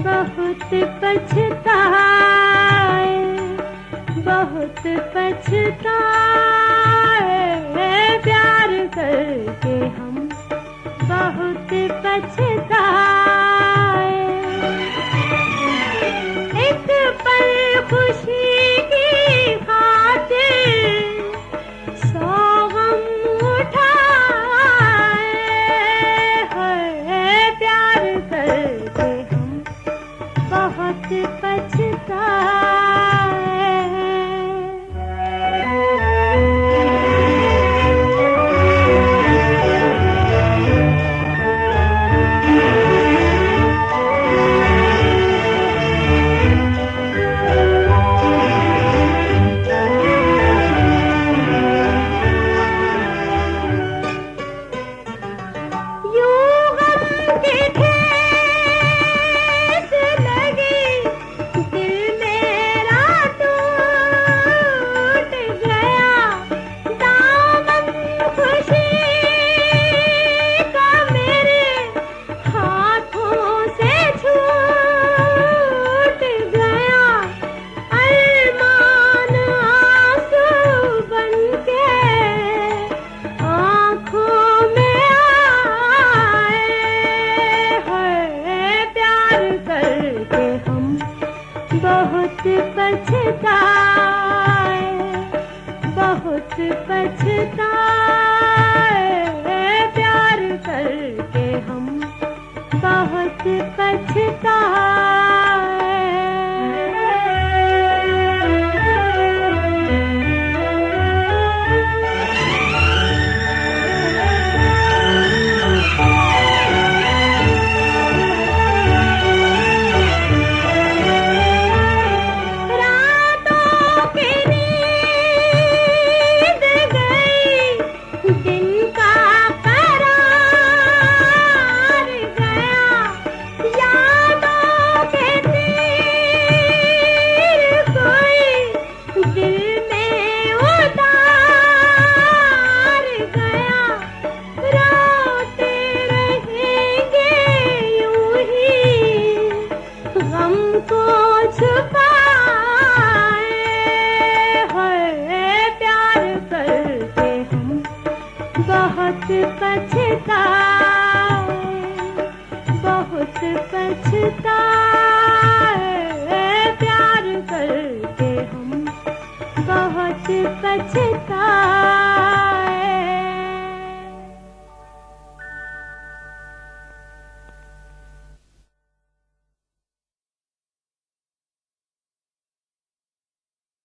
बहुत पछताए, बहुत पछताए, प्यार करके हम बहुत पछताए। एक पल खुशी की खातिर 100 गम उठाए हैं, प्यार करके हम बहुत पछताए। बहुत पछताए, बहुत पछताए, प्यार करके हम बहुत पछताए। बहुत पछताए, बहुत पछताए, प्यार करके हम बहुत पछताए।